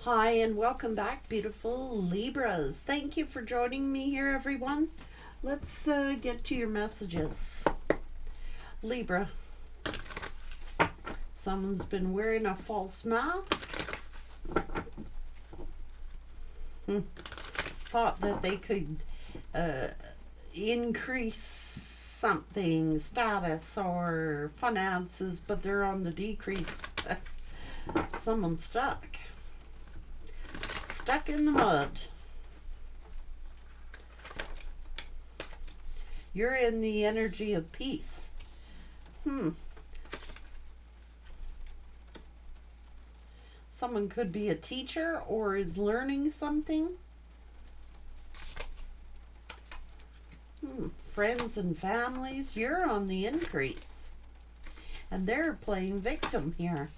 Hi and welcome back, beautiful Libras. Thank you for joining me here, everyone. Let's get to your messages. Libra, someone's been wearing a false mask. Thought that they could increase something, status or finances, but they're on the decrease. Someone's stuck in the mud. You're in the energy of peace. Someone could be a teacher or is learning something. Friends and families, you're on the increase. And they're playing victim here.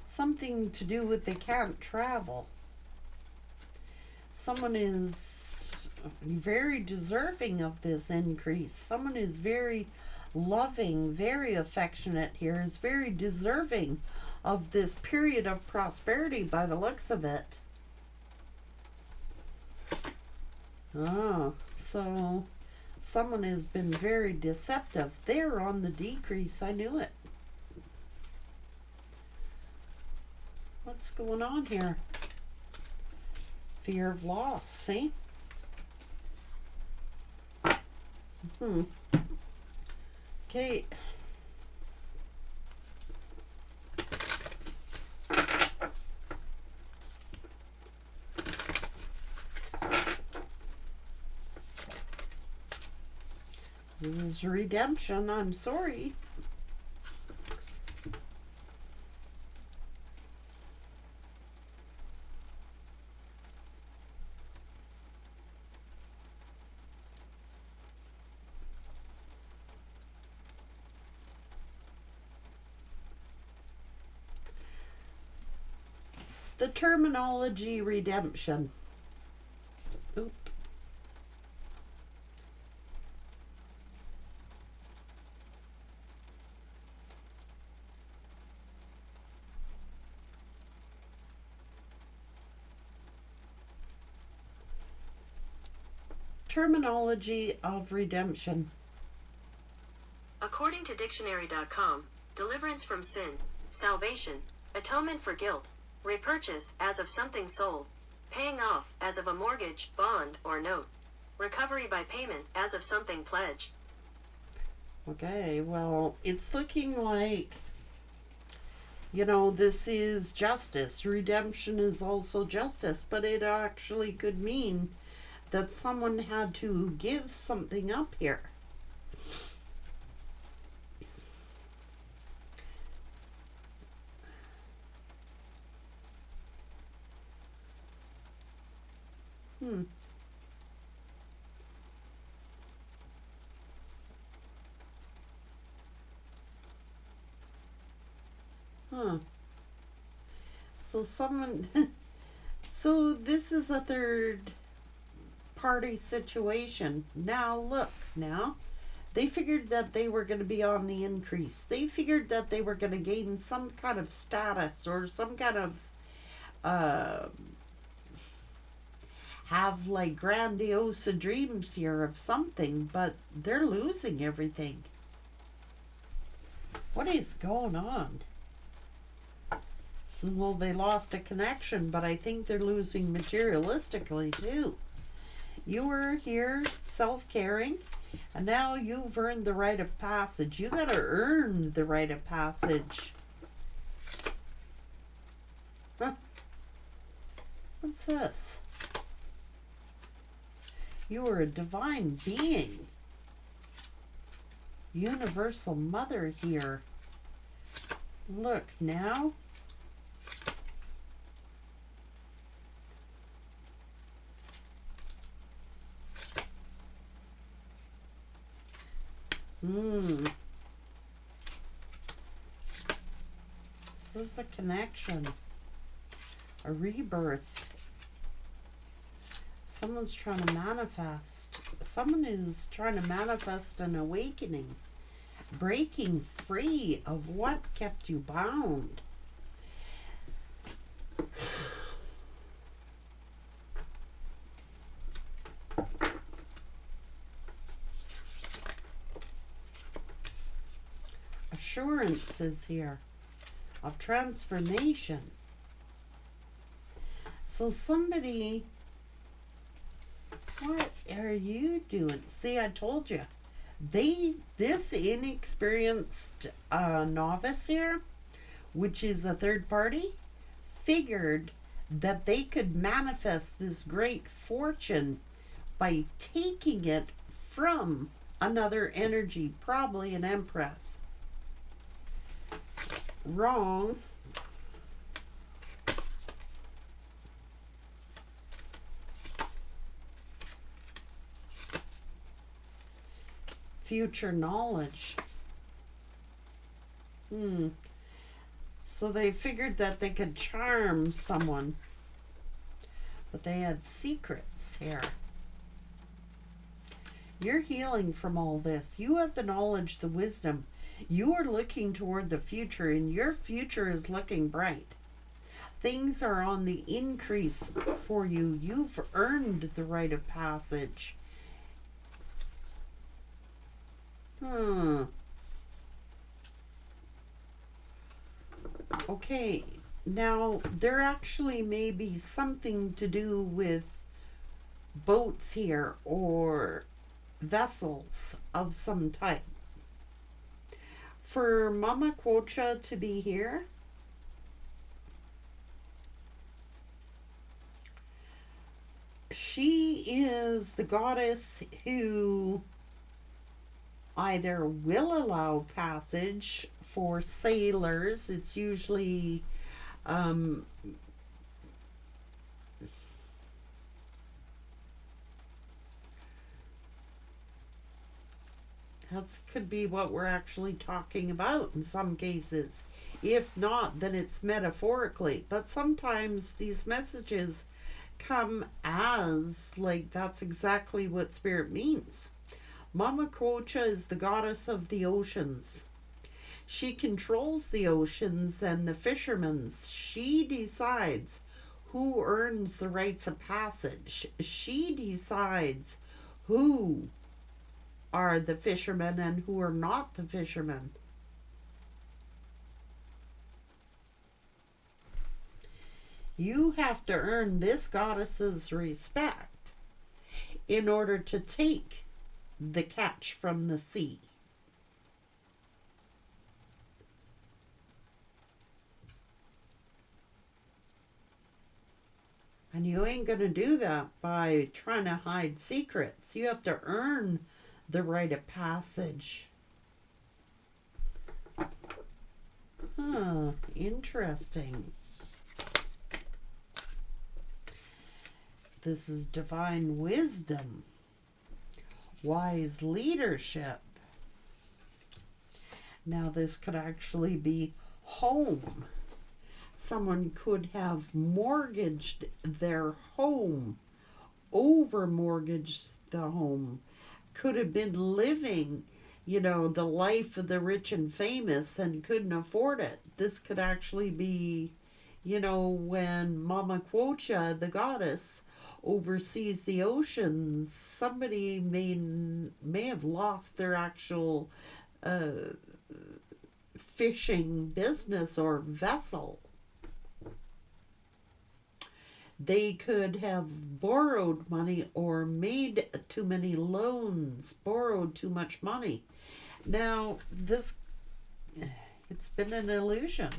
Something to do with they can't travel. Someone is very deserving of this increase. Someone is very loving, very affectionate here, is very deserving of this period of prosperity by the looks of it. So someone has been very deceptive. They're on the decrease. I knew it. What's going on here? Fear of loss, see? Okay. This is redemption. I'm sorry. The terminology redemption. Oop. Terminology of redemption. According to dictionary.com, deliverance from sin, salvation, atonement for guilt, repurchase as of something sold, paying off as of a mortgage, bond, or note, recovery by payment as of something pledged. Okay, well, it's looking like, this is justice. Redemption is also justice, but it actually could mean that someone had to give something up here. So so this is a third party situation. Now, they figured that they were going to be on the increase. They figured that they were going to gain some kind of status or some kind of have like grandiose dreams here of something, but they're losing everything. What is going on? Well, they lost a connection, but I think they're losing materialistically too. You were here self-caring, and now you've earned the rite of passage. You gotta earn the rite of passage. What's this? You are a divine being. Universal Mother here. Look now. This is a connection. A rebirth. Someone's trying to manifest. Someone is trying to manifest an awakening. Breaking free of what kept you bound. assurances here of transformation. So somebody, what are you doing? See, I told you. This inexperienced novice here, which is a third party, figured that they could manifest this great fortune by taking it from another energy, probably an empress. Wrong. Future knowledge. So they figured that they could charm someone, but they had secrets here. You're healing from all this. You have the knowledge, the wisdom. You are looking toward the future, and your future is looking bright. Things are on the increase for you. You've earned the rite of passage. Okay, now there actually may be something to do with boats here or vessels of some type. For Mama Quocha to be here, she is the goddess who either will allow passage for sailors. It's usually that could be what we're actually talking about in some cases. If not, then it's metaphorically. But sometimes these messages come as like that's exactly what spirit means. Mama Quocha is the goddess of the oceans. She controls the oceans and the fishermen. She decides who earns the rites of passage. She decides who are the fishermen and who are not the fishermen. You have to earn this goddess's respect in order to take the catch from the sea. And you ain't going to do that by trying to hide secrets. You have to earn the rite of passage. Interesting. This is divine wisdom. Wise leadership. Now this could actually be home. Someone could have mortgaged their home, over mortgaged the home, could have been living, the life of the rich and famous and couldn't afford it. This could actually be, when Mama Quocha, the goddess, oversees the oceans, somebody may have lost their actual fishing business or vessel. They could have borrowed money or made too many loans, borrowed too much money. Now, it's been an illusion.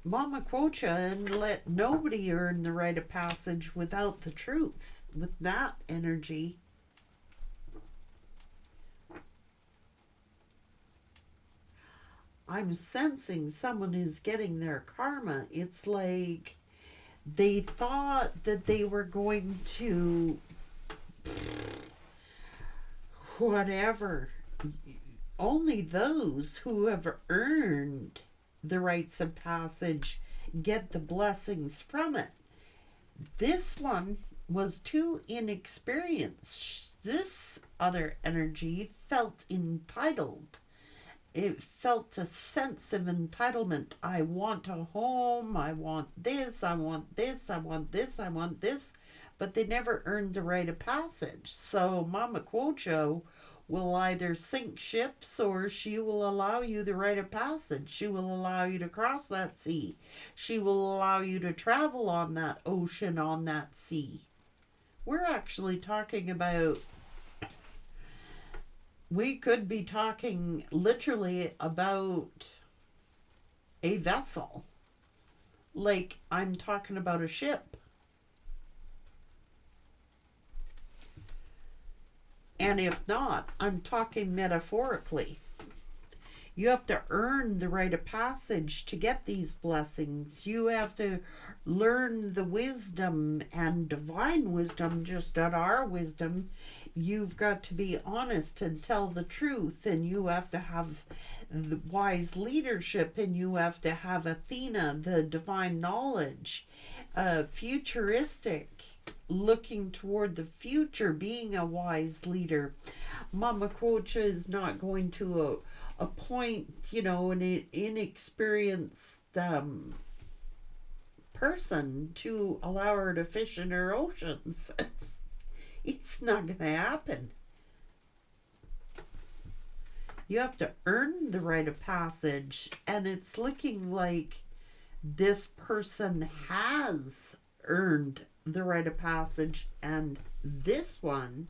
Mama Quocha and let nobody earn the rite of passage without the truth. With that energy, I'm sensing someone is getting their karma. It's like they thought that they were going to whatever. Only those who have earned the rites of passage get the blessings from it. This one was too inexperienced. This other energy felt entitled. It felt a sense of entitlement. I want a home, I want this, I want this, I want this, I want this. But they never earned the rite of passage. So Mama Quocha will either sink ships, or she will allow you the rite of passage. She will allow you to cross that sea. She will allow you to travel on that ocean, on that sea. We're actually talking about, we could be talking literally about a vessel. Like I'm talking about a ship. And if not, I'm talking metaphorically. You have to earn the rite of passage to get these blessings. You have to learn the wisdom and divine wisdom, just not our wisdom. You've got to be honest and tell the truth, and you have to have the wise leadership, and you have to have Athena, the divine knowledge, futuristic, looking toward the future, being a wise leader. Mama Quocha is not going to appoint, an inexperienced person to allow her to fish in her oceans. It's not going to happen. You have to earn the rite of passage, and it's looking like this person has earned the rite of passage, and this one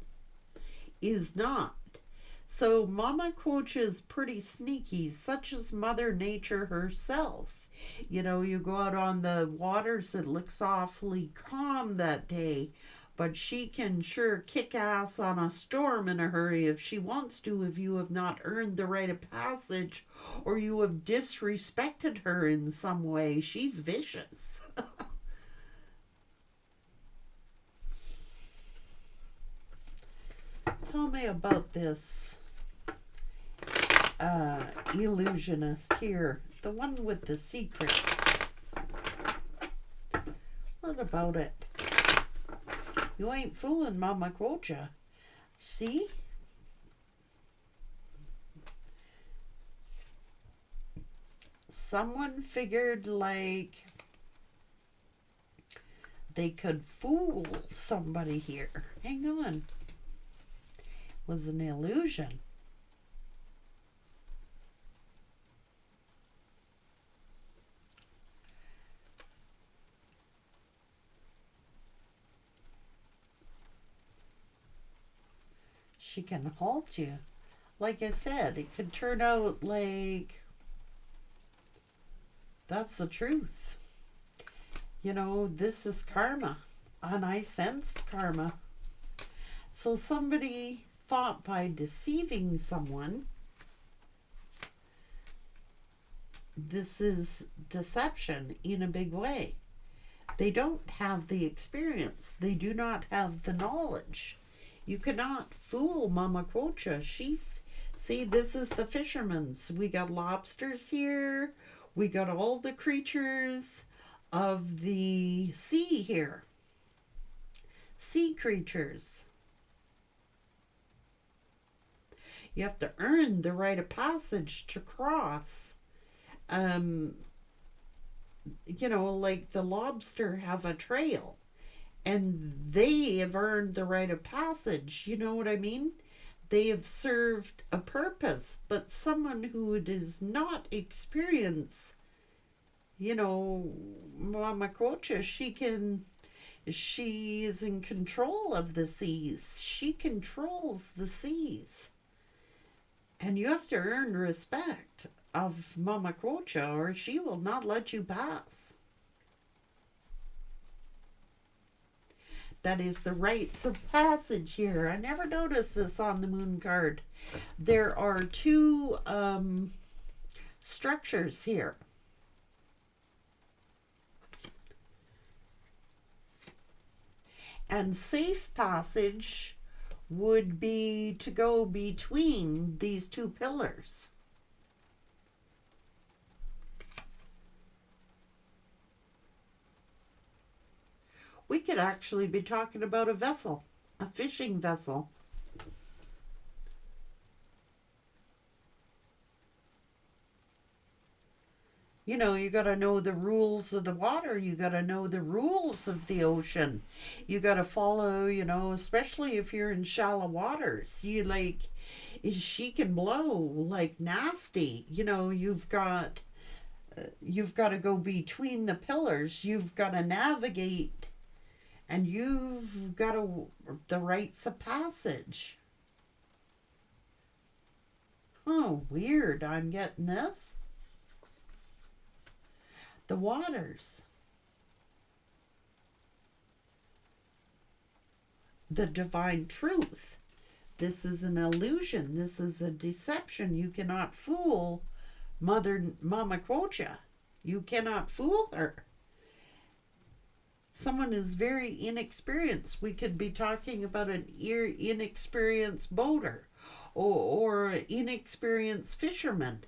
is not. So Mama Quocha is pretty sneaky, such as Mother Nature herself. You go out on the waters, it looks awfully calm that day, but she can sure kick ass on a storm in a hurry if she wants to, if you have not earned the rite of passage or you have disrespected her in some way. She's vicious. Tell me about this illusionist here, the one with the secrets. What about it? You ain't fooling Mama Quocha. See? Someone figured like they could fool somebody here. Hang on. Was an illusion. She can halt you. Like I said, it could turn out like that's the truth. This is karma, and I sensed karma. So somebody thought by deceiving someone, this is deception in a big way. They don't have the experience. They do not have the knowledge. You cannot fool Mama Quocha. See, this is the fishermen's. We got lobsters here. We got all the creatures of the sea here. Sea creatures. You have to earn the rite of passage to cross. Like the lobster have a trail, and they have earned the rite of passage. You know what I mean? They have served a purpose, but someone who does not experience, Mama Quocha, she is in control of the seas. She controls the seas. And you have to earn respect of Mama Quocha, or she will not let you pass. That is the rites of passage here. I never noticed this on the moon card. There are two structures here. And safe passage would be to go between these two pillars. We could actually be talking about a vessel, a fishing vessel. You got to know the rules of the water. You got to know the rules of the ocean. You got to follow, especially if you're in shallow waters. is she can blow like nasty. You know, you've got to go between the pillars. You've got to navigate, and you've got the rites of passage. Oh, weird. I'm getting this. The waters. The divine truth. This is an illusion. This is a deception. You cannot fool Mama Quocha. You cannot fool her. Someone is very inexperienced. We could be talking about an inexperienced boater or inexperienced fisherman.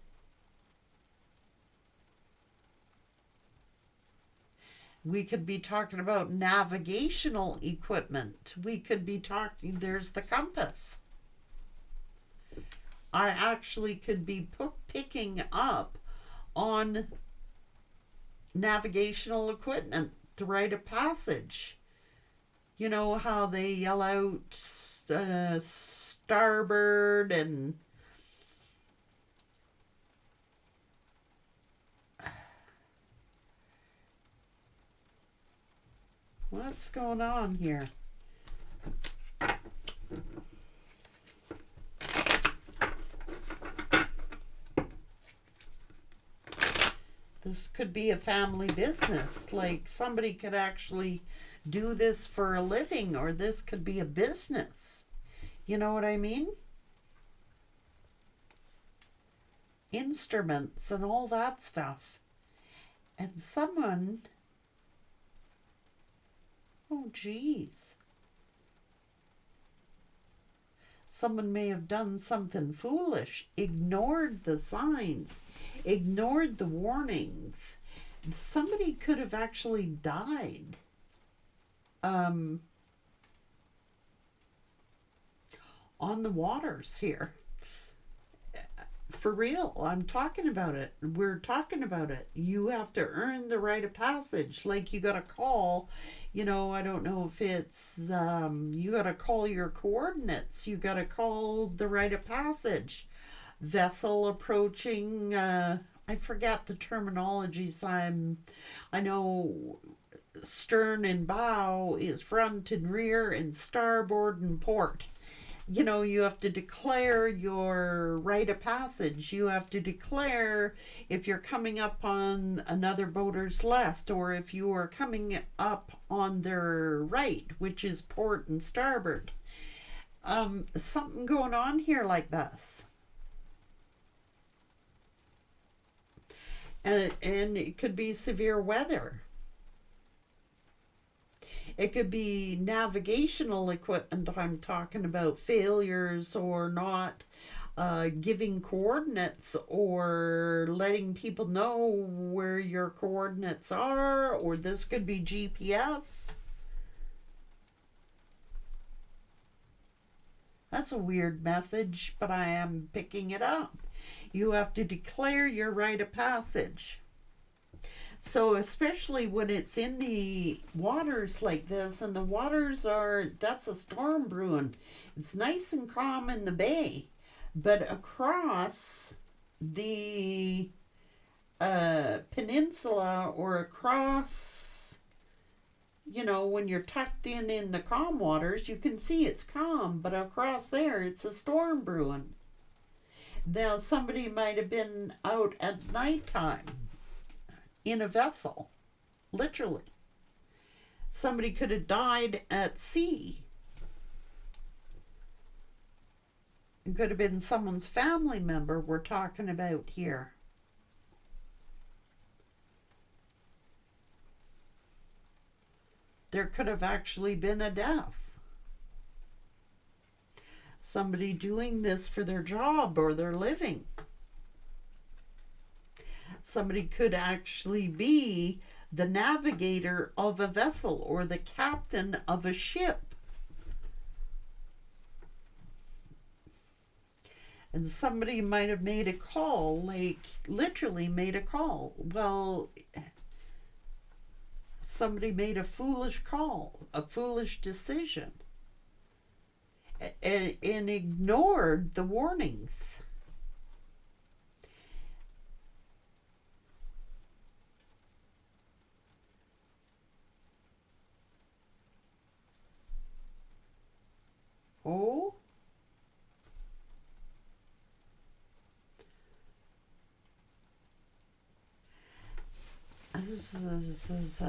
We could be talking about navigational equipment. We could be talking, there's the compass. I actually could be picking up on navigational equipment, the rite of passage. You know how they yell out starboard and what's going on here? This could be a family business. Like somebody could actually do this for a living, or this could be a business. You know what I mean? Instruments and all that stuff. And someone, oh geez. Someone may have done something foolish, ignored the signs, ignored the warnings. Somebody could have actually died. On the waters here. For real, I'm talking about it. We're talking about it. You have to earn the rite of passage. Like you got to call, you know, I don't know if it's, you got to call your coordinates. You got to call the rite of passage. Vessel approaching, I forget the terminologies. I know stern and bow is front and rear and starboard and port. You know, you have to declare your rite of passage. You have to declare if you're coming up on another boater's left or if you are coming up on their right, which is port and starboard. Something going on here like this. And it could be severe weather. It could be navigational equipment. I'm talking about failures or not giving coordinates or letting people know where your coordinates are, or this could be GPS. That's a weird message, but I am picking it up. You have to declare your rite of passage. So especially when it's in the waters like this, and the waters that's a storm brewing. It's nice and calm in the bay, but across the peninsula or across, you know, when you're tucked in the calm waters, you can see it's calm, but across there it's a storm brewing. Now somebody might have been out at nighttime in a vessel, literally. Somebody could have died at sea. It could have been someone's family member we're talking about here. There could have actually been a death. Somebody doing this for their job or their living. Somebody could actually be the navigator of a vessel or the captain of a ship. And somebody might have made a call, like literally made a call. Well, somebody made a foolish call, a foolish decision. and ignored the warnings. Oh, this is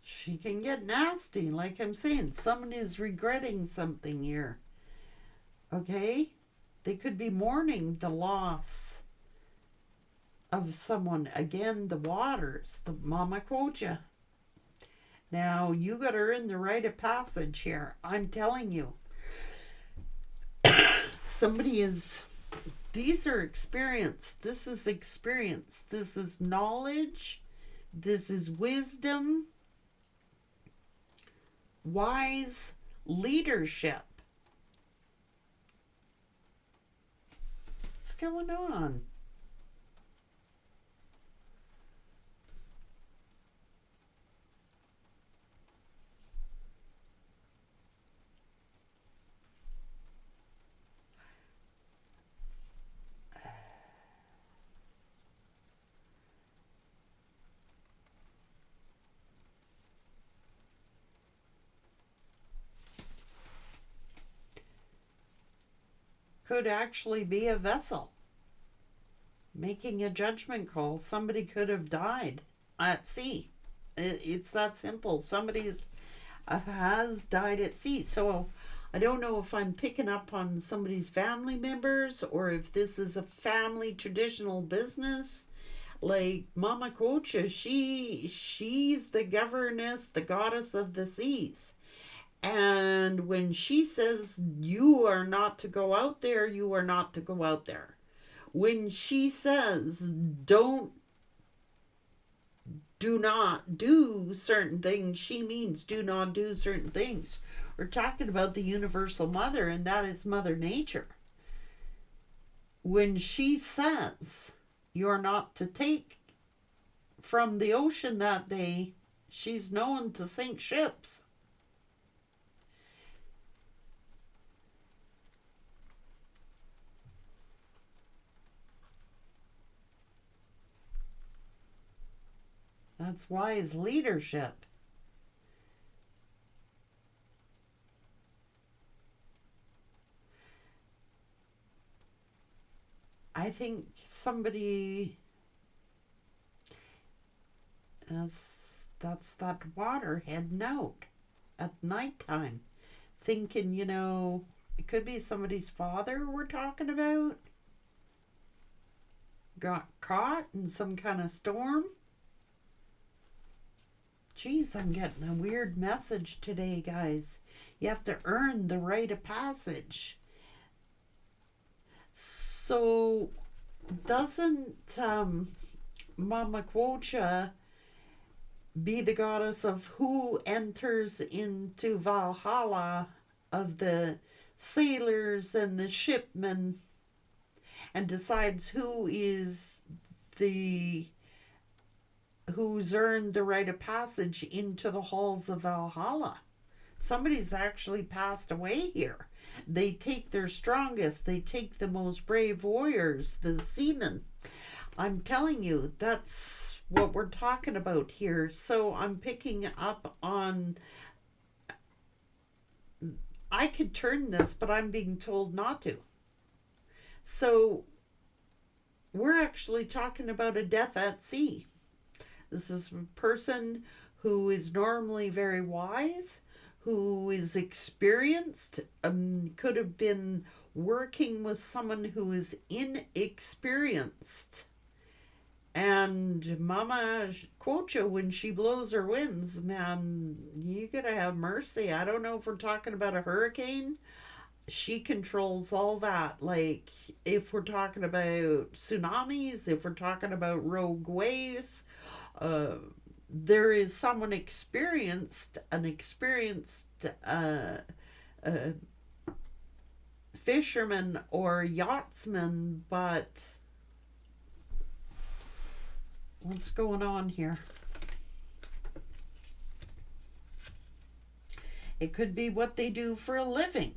she can get nasty. Like I'm saying, someone is regretting something here. Okay, they could be mourning the loss of someone. Again, the waters, the mama quocha. Now you got to earn the rite of passage here. I'm telling you, somebody is. These are experience. This is experience. This is knowledge. This is wisdom. Wise leadership. What's going on? Could actually be a vessel making a judgment call. Somebody could have died at sea. It's that simple. Somebody has died at sea. So I don't know if I'm picking up on somebody's family members or if this is a family traditional business. Like Mama Cocha, she's the governess, the goddess of the seas. And when she says you are not to go out there, you are not to go out there. When she says do not do certain things, she means do not do certain things. We're talking about the universal mother, and that is Mother Nature. When she says you're not to take from the ocean that day, she's known to sink ships. That's wise leadership. I think somebody that's that water heading out at nighttime, thinking, it could be somebody's father we're talking about. Got caught in some kind of storm. Geez, I'm getting a weird message today, guys. You have to earn the rite of passage. So, doesn't Mama Quocha be the goddess of who enters into Valhalla, of the sailors and the shipmen, and decides who's earned the rite of passage into the halls of Valhalla? Somebody's actually passed away here. They take their strongest, they take the most brave warriors, the seamen. I'm telling you, that's what we're talking about here. So I'm picking up on, I could turn this, but I'm being told not to. So we're actually talking about a death at sea. This is a person who is normally very wise, who is experienced, could have been working with someone who is inexperienced. And Mama Quocha, when she blows her winds, man, you gotta have mercy. I don't know if we're talking about a hurricane. She controls all that. Like, if we're talking about tsunamis, if we're talking about rogue waves, there is someone experienced, an experienced fisherman or yachtsman, but What's going on here? It could be what they do for a living.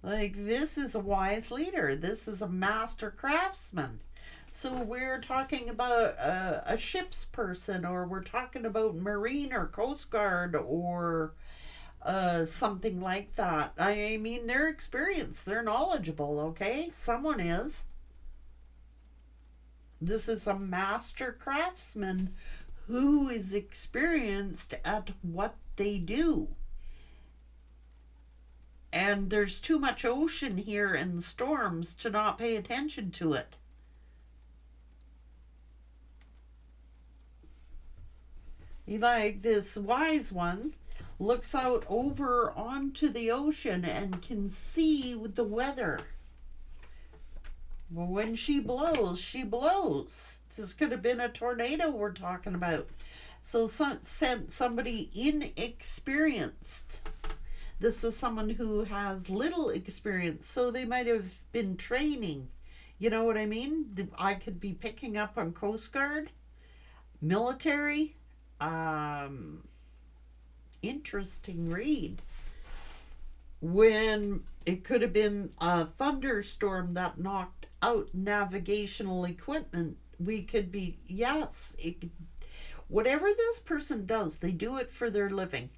Like, this is a wise leader. This is a master craftsman. So we're talking about a ship's person, or we're talking about Marine or Coast Guard, or something like that. I mean, they're experienced. They're knowledgeable, okay? Someone is. This is a master craftsman who is experienced at what they do. And there's too much ocean here and storms to not pay attention to it. Like, this wise one looks out over onto the ocean and can see the weather. Well, when she blows, she blows. This could have been a tornado we're talking about. So sent somebody inexperienced. This is someone who has little experience, so they might have been training. You know what I mean? I could be picking up on Coast Guard, military. Interesting read. When it could have been a thunderstorm that knocked out navigational equipment, we could be, yes, whatever this person does, they do it for their living.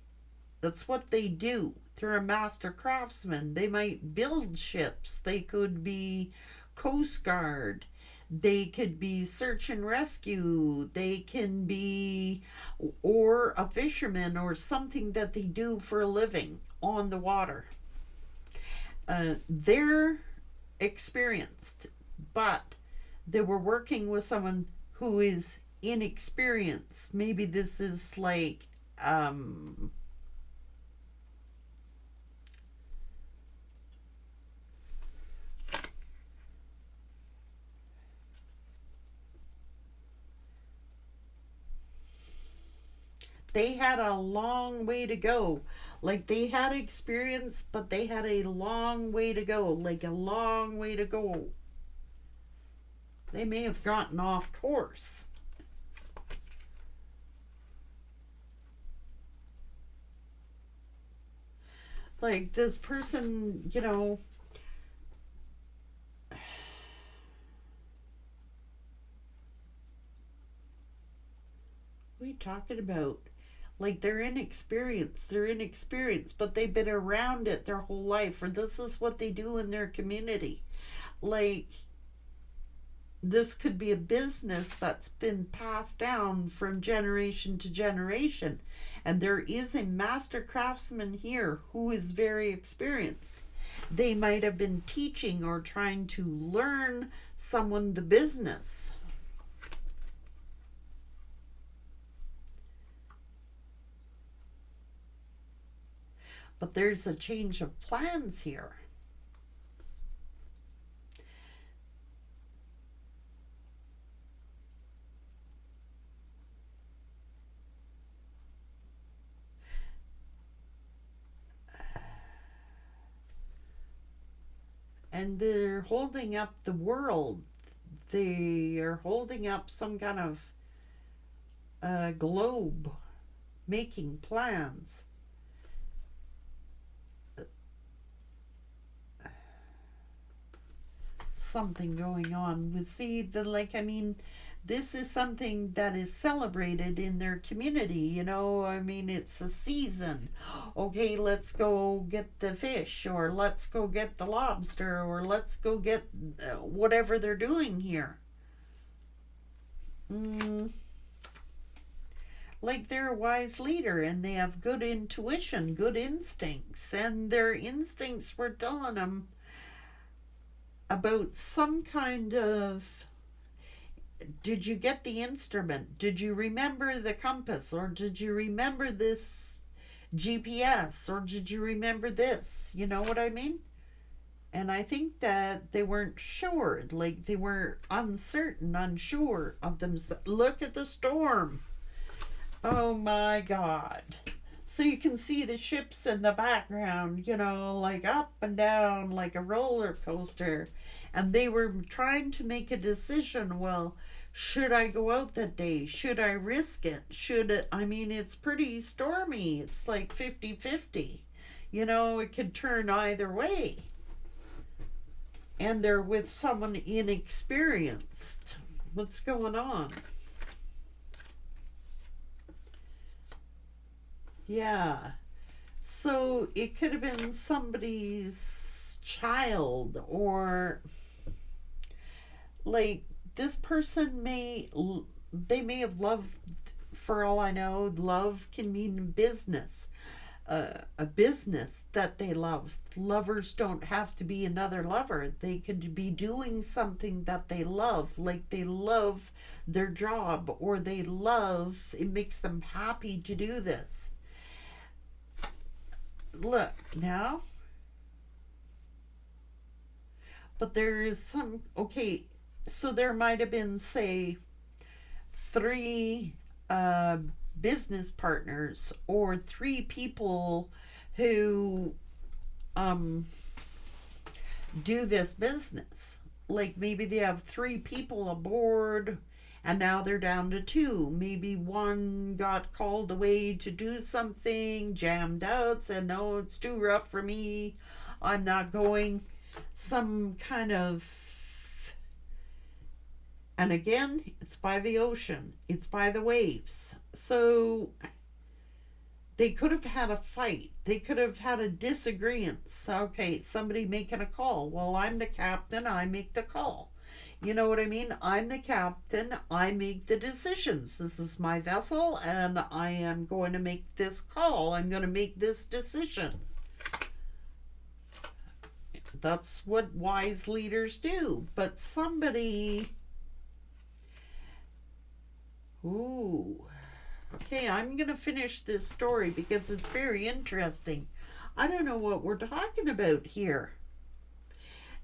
That's what they do. They're a master craftsman. They might build ships. They could be Coast Guard. They could be search and rescue. They can be, or a fisherman, or something that they do for a living on the water. They're experienced, but they were working with someone who is inexperienced. Maybe this is like, they had a long way to go. Like, they had experience, but they had a long way to go. Like, a long way to go. They may have gotten off course. Like, this person, you know, what are you talking about? Like, they're inexperienced, but they've been around it their whole life, or this is what they do in their community. Like, this could be a business that's been passed down from generation to generation, and there is a master craftsman here who is very experienced. They might have been teaching or trying to learn someone the business. But there's a change of plans here. And they're holding up the world. They are holding up some kind of globe, making plans. Something going on with, see, this is something that is celebrated in their community, you know. I mean, it's a season. Okay, let's go get the fish, or let's go get the lobster, or let's go get whatever they're doing here. Like, they're a wise leader, and they have good intuition, good instincts, and their instincts were telling them about some kind of, did you get the instrument? Did you remember the compass? Or did you remember this GPS? Or did you remember this? You know what I mean? And I think that they weren't sure. Like, they were uncertain, unsure of themselves. Look at the storm. Oh my God. So you can see the ships in the background, like up and down like a roller coaster. And they were trying to make a decision. Well, should I go out that day? Should I risk it? It's pretty stormy. It's like 50-50. It could turn either way. And they're with someone inexperienced. What's going on? Yeah. So it could have been somebody's child, or like this person they may have loved, for all I know, love can mean business. A business that they love. Lovers don't have to be another lover. They could be doing something that they love, like they love their job, or it makes them happy to do this. Look, now. But there is so there might have been, say, 3 business partners, or 3 people who do this business. Like maybe they have 3 people aboard and now they're down to 2. Maybe one got called away to do something, jammed out, said, no, it's too rough for me, I'm not going. Some kind of, and again, it's by the ocean, it's by the waves. So they could have had a fight. They could have had a disagreement. Okay, somebody making a call. Well, I'm the captain, I make the call. You know what I mean? I'm the captain, I make the decisions. This is my vessel, and I am going to make this call. I'm going to make this decision. That's what wise leaders do. But somebody... Ooh. Okay, I'm going to finish this story because it's very interesting. I don't know what we're talking about here.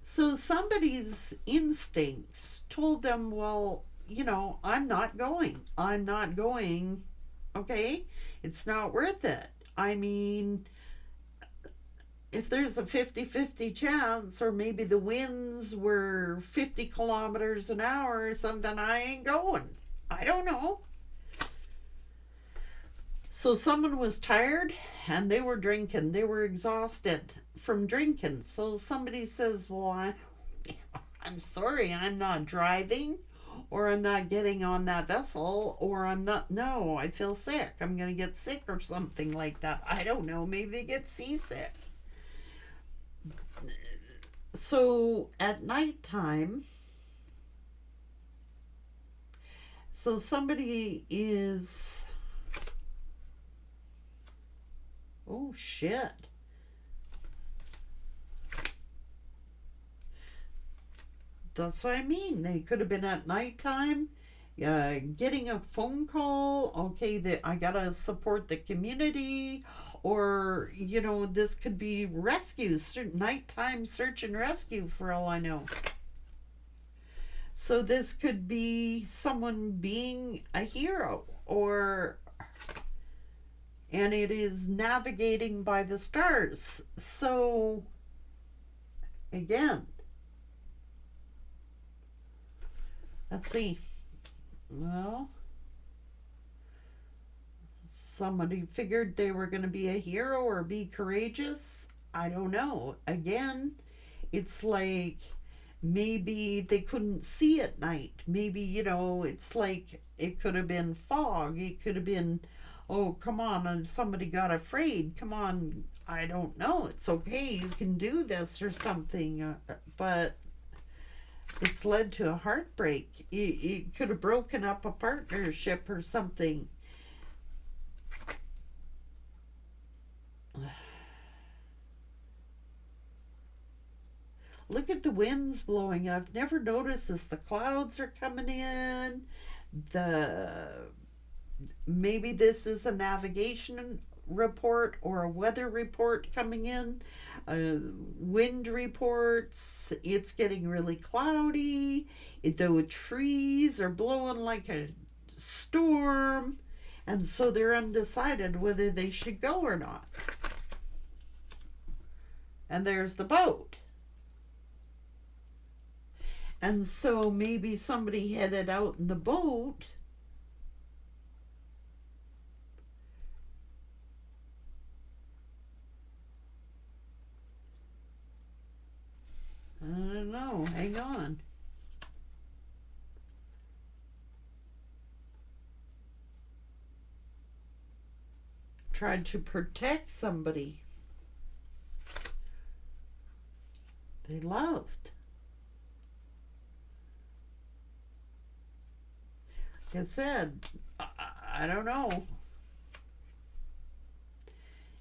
So somebody's instincts told them, well, I'm not going. I'm not going. Okay? It's not worth it. If there's a 50-50 chance, or maybe the winds were 50 kilometers an hour or something, I ain't going. I don't know. So someone was tired and they were drinking. They were exhausted from drinking. So somebody says, well, I'm sorry, I'm not driving, or I'm not getting on that vessel, or I feel sick. I'm going to get sick or something like that. I don't know. Maybe they get seasick. So at nighttime, so somebody is... Oh, shit. That's what I mean. They could have been at nighttime, getting a phone call. Okay, I gotta support the community. Or, this could be rescue, nighttime search and rescue, for all I know. So this could be someone being a hero, and it is navigating by the stars. So, again, let's see. Well, somebody figured they were going to be a hero or be courageous. I don't know. Again, it's like maybe they couldn't see at night. Maybe, it's like it could have been fog. It could have been, oh, come on, and somebody got afraid. Come on, I don't know. It's okay, you can do this or something. But it's led to a heartbreak. It could have broken up a partnership or something. Look at the winds blowing. I've never noticed this. The clouds are coming in. Maybe this is a navigation report or a weather report coming in. Wind reports. It's getting really cloudy. The trees are blowing like a storm. And so they're undecided whether they should go or not. And there's the boat. And so maybe somebody headed out in the boat I don't know. Hang on. Tried to protect somebody they loved. Like I said, I don't know.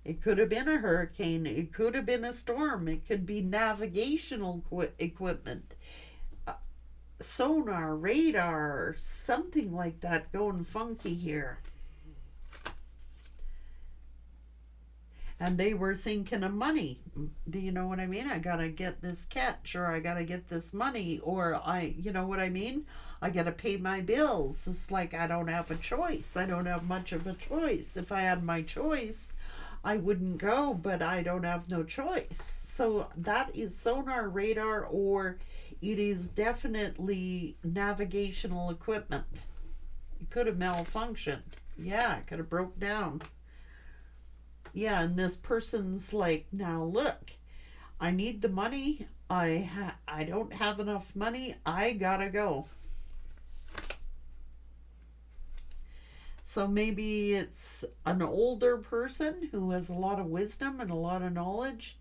It could have been a hurricane. It could have been a storm. It could be navigational equipment. Sonar, radar, something like that going funky here. And they were thinking of money. Do you know what I mean? I gotta get this catch, or I gotta get this money, or you know what I mean? I gotta pay my bills. It's like I don't have a choice. I don't have much of a choice. If I had my choice, I wouldn't go, but I don't have no choice. So that is sonar, radar, or it is definitely navigational equipment. It could have malfunctioned. Yeah, it could have broke down. Yeah, and this person's like, now look, I need the money. I don't have enough money. I gotta go. So maybe it's an older person who has a lot of wisdom and a lot of knowledge,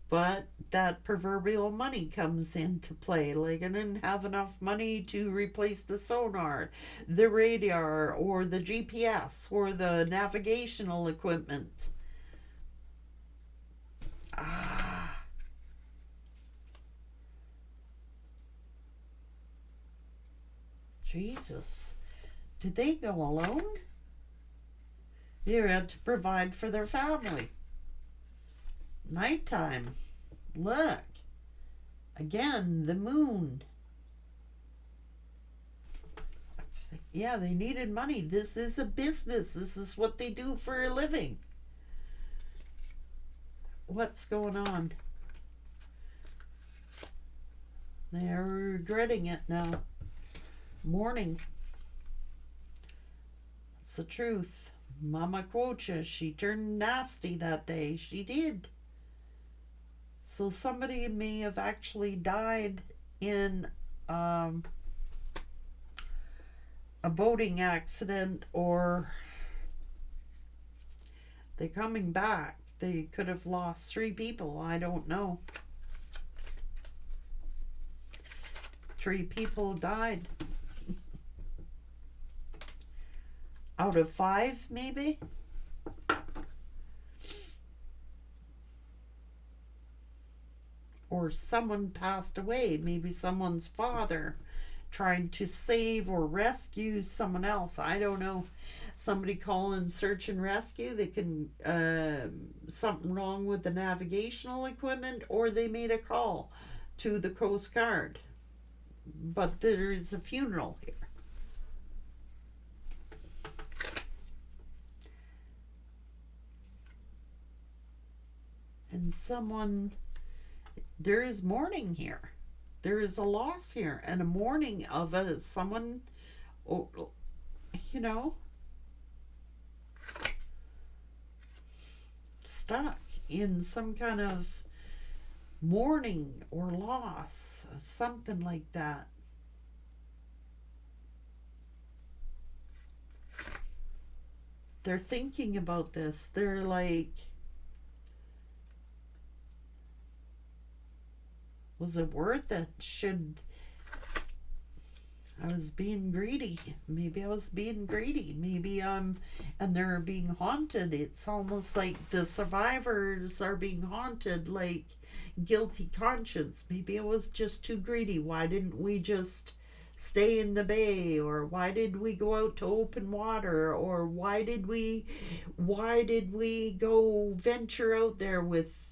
but that proverbial money comes into play. Like, I didn't have enough money to replace the sonar, the radar, or the GPS, or the navigational equipment. Jesus. Did they go alone? They had to provide for their family. Nighttime. Look. Again, the moon. Yeah, they needed money. This is a business. This is what they do for a living. What's going on? They're regretting it now. Mourning. It's the truth. Mama Quocha, she turned nasty that day. She did. So somebody may have actually died in a boating accident, or they're coming back. They could have lost 3 people. I don't know. 3 people died. Out of 5, maybe? Or someone passed away. Maybe someone's father trying to save or rescue someone else. I don't know. Somebody call in search and rescue. They can, something wrong with the navigational equipment, or they made a call to the Coast Guard. But there is a funeral here. And someone, there is mourning here. There is a loss here, and a mourning of someone, you know, stuck in some kind of mourning or loss, something like that. They're thinking about this. They're like, was it worth it? I was being greedy. Maybe I was being greedy. Maybe and they're being haunted. It's almost like the survivors are being haunted, like guilty conscience. Maybe I was just too greedy. Why didn't we just stay in the bay? Or why did we go out to open water? Or why did we go venture out there with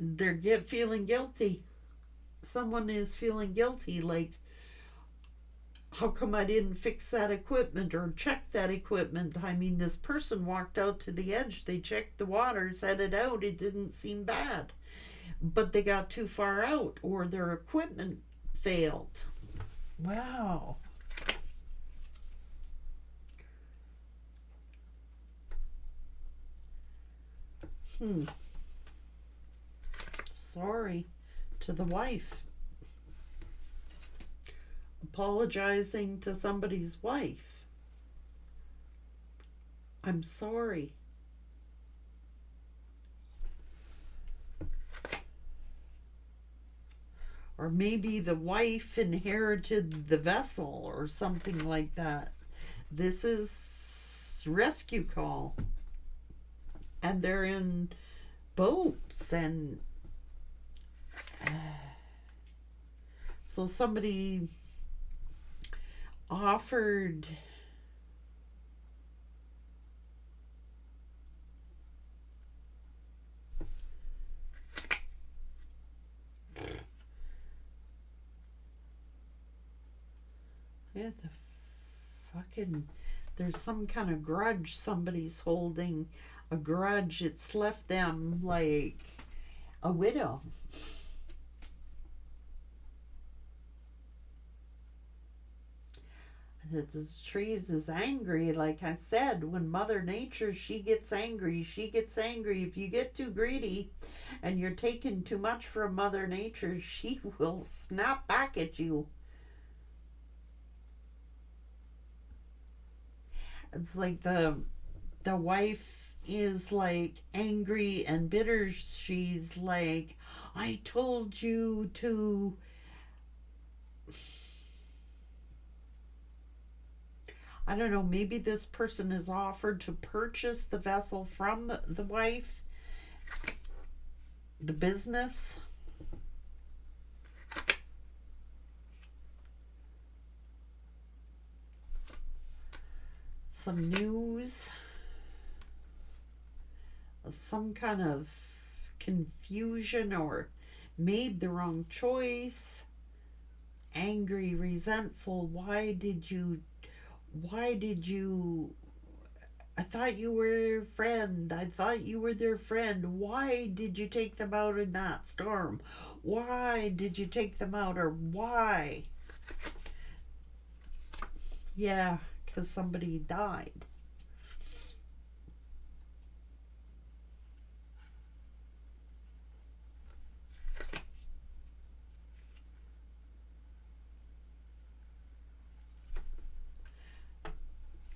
they're feeling guilty. someone is feeling guilty, like, how come I didn't fix that equipment or check that equipment? I mean, this person walked out to the edge, they checked the water, set it out, it didn't seem bad. But they got too far out, or their equipment failed. Wow. Sorry to the wife. Apologizing to somebody's wife. I'm sorry. Or maybe the wife inherited the vessel or something like that. This is rescue call. And they're in boats, and so somebody offered the fucking, there's some kind of grudge somebody's holding, a grudge. It's left them like a widow. The trees is angry. Like I said, when Mother Nature, she gets angry. She gets angry. If you get too greedy and you're taking too much from Mother Nature, she will snap back at you. It's like the wife is like angry and bitter. She's like, I told you to. I don't know, maybe this person is offered to purchase the vessel from the wife, the business. Some news of some kind of confusion or made the wrong choice. Angry, resentful. Why did you, I thought you were a friend. I thought you were their friend. Why did you take them out in that storm? Why did you take them out, or why? Yeah, because somebody died.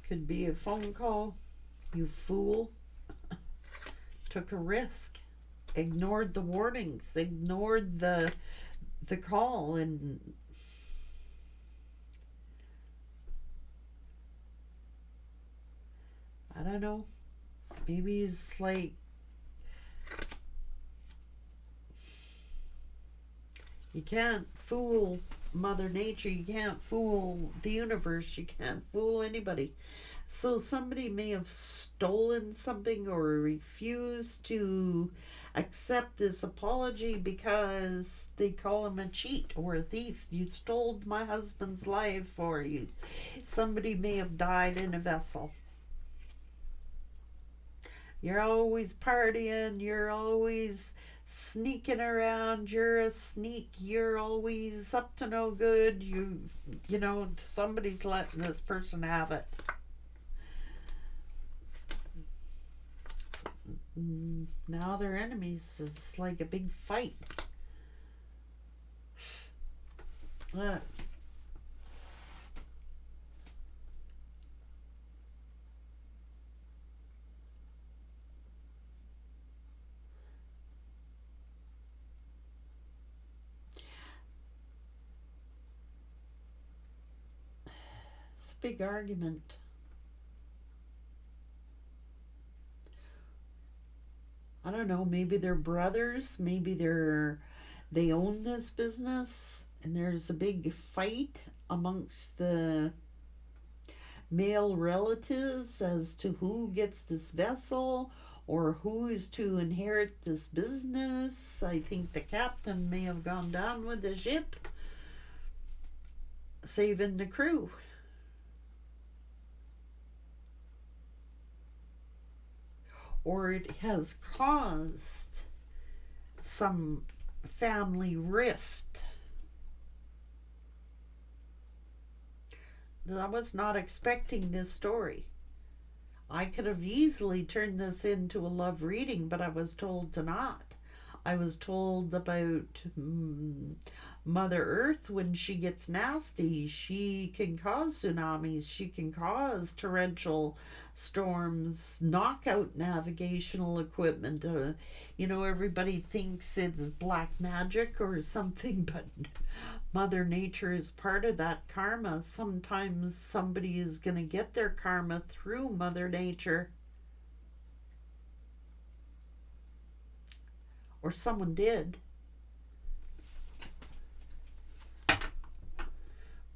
Could be a phone call. You fool. Took a risk. Ignored the warnings. Ignored the call, and I don't know. Maybe it's like, you can't fool Mother Nature. You can't fool the universe. You can't fool anybody. So somebody may have stolen something or refused to accept this apology because they call him a cheat or a thief. You stole my husband's life, or you, somebody may have died in a vessel. You're always partying, you're always sneaking around, you're a sneak, you're always up to no good. You know, somebody's letting this person have it. Now they're enemies. It's like a big fight. Look. It's a big argument. I don't know, maybe they're brothers, maybe they own this business, and there's a big fight amongst the male relatives as to who gets this vessel, or who is to inherit this business. I think the captain may have gone down with the ship, saving the crew. Or it has caused some family rift. I was not expecting this story. I could have easily turned this into a love reading, but I was told to not. I was told about Mother Earth. When she gets nasty, she can cause tsunamis, she can cause torrential storms, knock out navigational equipment. Everybody thinks it's black magic or something, but Mother Nature is part of that karma. Sometimes somebody is going to get their karma through Mother Nature. Or someone did.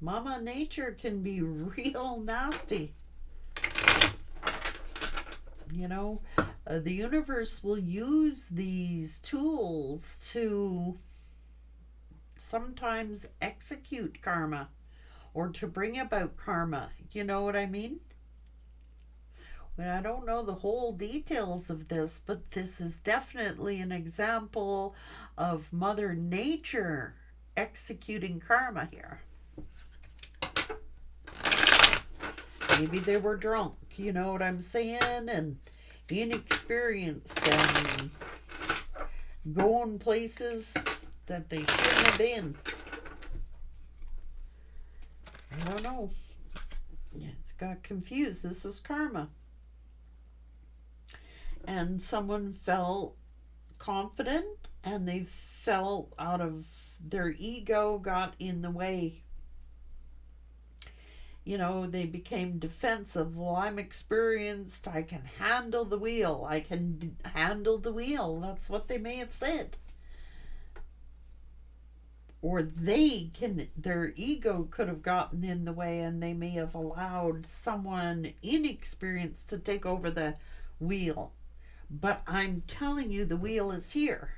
Mama Nature can be real nasty. The universe will use these tools to sometimes execute karma or to bring about karma. You know what I mean? I don't know the whole details of this, but this is definitely an example of Mother Nature executing karma here. Maybe they were drunk, you know what I'm saying, and inexperienced and going places that they shouldn't have been. I don't know. It's got confused. This is karma. And someone felt confident and they fell out of their ego, got in the way. They became defensive. Well, I'm experienced. I can handle the wheel. I can handle the wheel. That's what they may have said. Or their ego could have gotten in the way and they may have allowed someone inexperienced to take over the wheel. But I'm telling you, the wheel is here.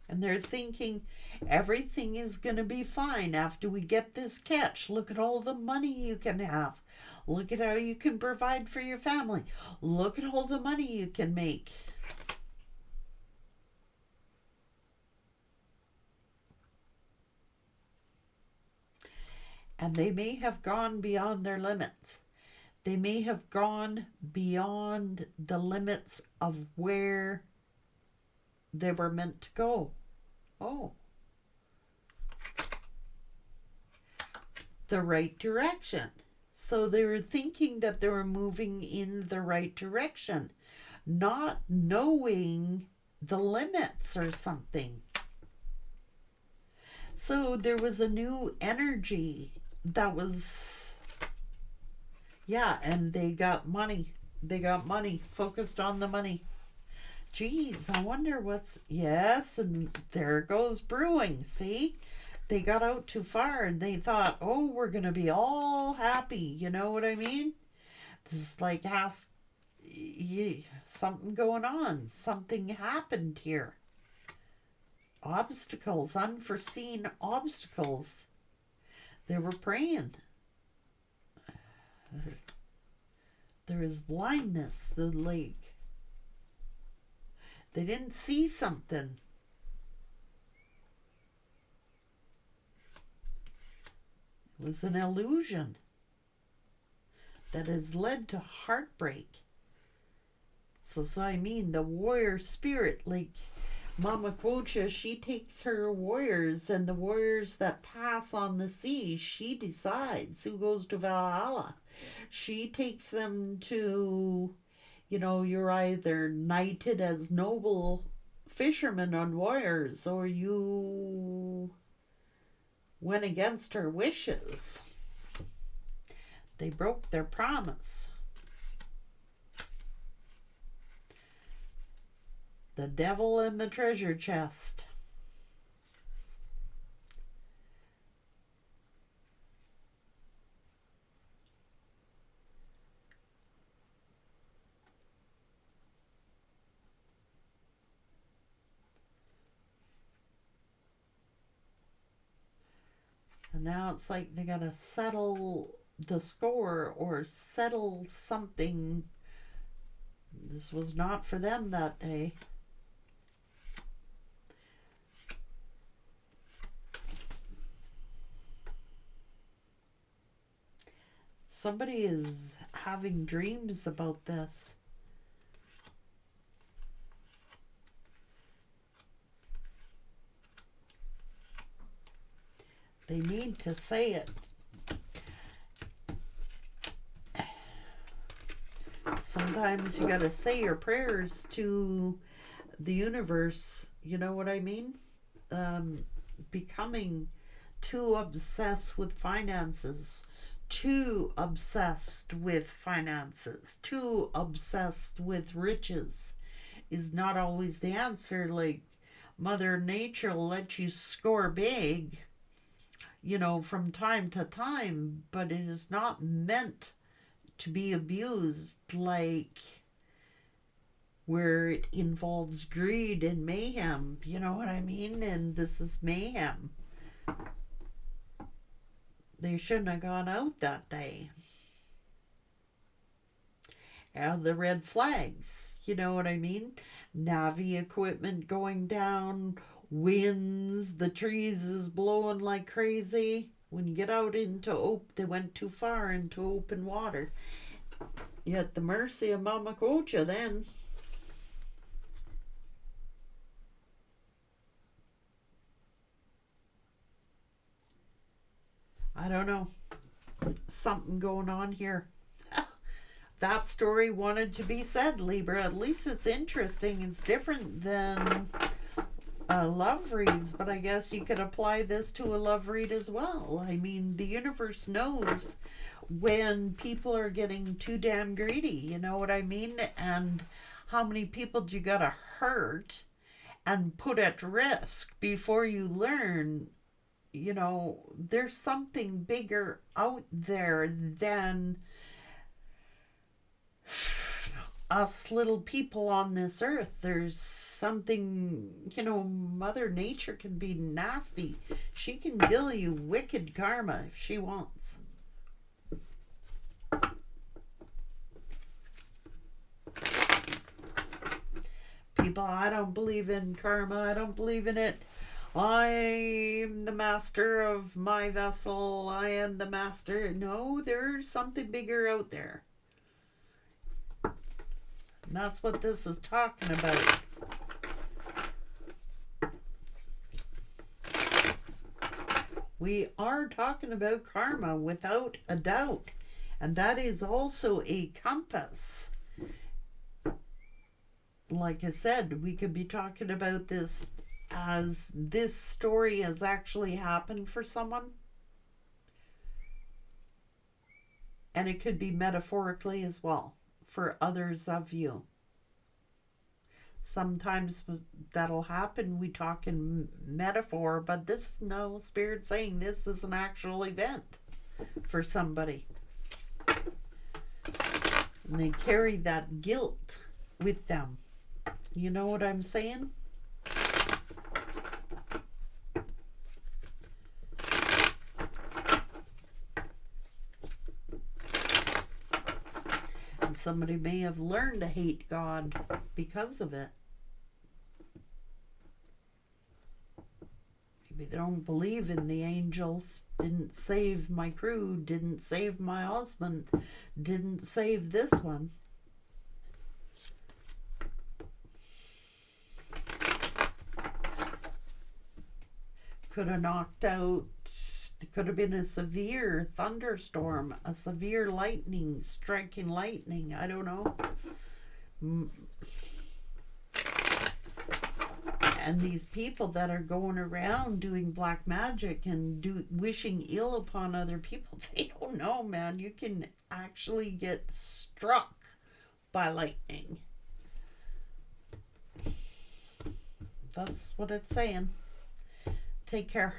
And they're thinking everything is going to be fine after we get this catch. Look at all the money you can have. Look at how you can provide for your family. Look at all the money you can make. And they may have gone beyond their limits. They may have gone beyond the limits of where they were meant to go. Oh. The right direction. So they were thinking that they were moving in the right direction, not knowing the limits or something. So there was a new energy that was, and they got money. They got money, focused on the money. Geez, I wonder yes, and there it goes brewing, see? They got out too far and they thought, oh, we're going to be all happy, you know what I mean? This is like, something going on, something happened here. Obstacles, unforeseen obstacles. They were praying. There is blindness, the lake. They didn't see something. It was an illusion that has led to heartbreak. So I mean, the warrior spirit, like Mama Quocha, she takes her warriors, and the warriors that pass on the sea, she decides who goes to Valhalla. She takes them to, you're either knighted as noble fishermen and warriors, or you went against her wishes. They broke their promise. The devil and the treasure chest. And now it's like they gotta settle the score or settle something. This was not for them that day. Somebody is having dreams about this. They need to say it. Sometimes you gotta say your prayers to the universe. You know what I mean? Becoming too obsessed with finances. Too obsessed with finances. Too obsessed with riches is not always the answer. Like, Mother Nature will let you score big, you know, from time to time, but it is not meant to be abused, like where it involves greed and mayhem. You know what I mean? And this is mayhem. They shouldn't have gone out that day. And the red flags, you know what I mean? Navi equipment going down, winds, the trees is blowing like crazy. When you get out into they went too far into open water. You're at the mercy of Mama Cocha then. I don't know. Something going on here. That story wanted to be said, Libra. At least it's interesting. It's different than love reads, but I guess you could apply this to a love read as well. I mean, the universe knows when people are getting too damn greedy, you know what I mean? And how many people do you gotta hurt and put at risk before you learn, you know, there's something bigger out there than us little people on this earth. There's something, you know, Mother Nature can be nasty. She can deal you wicked karma if she wants. People, I don't believe in karma. I don't believe in it. I'm the master of my vessel. I am the master. No, there's something bigger out there. And that's what this is talking about. We are talking about karma without a doubt. And that is also a compass. Like I said, we could be talking about this as this story has actually happened for someone. And it could be metaphorically as well for others of you. Sometimes that'll happen. We talk in metaphor, but this, no, Spirit saying this is an actual event for somebody. And they carry that guilt with them. You know what I'm saying? And somebody may have learned to hate God because of it. Maybe they don't believe in the angels. Didn't save my crew. Didn't save my husband. Didn't save this one. Could have knocked out, it could have been a severe thunderstorm, a severe lightning, striking lightning, I don't know. And these people that are going around doing black magic and wishing ill upon other people, they don't know, man. You can actually get struck by lightning. That's what it's saying. Take care.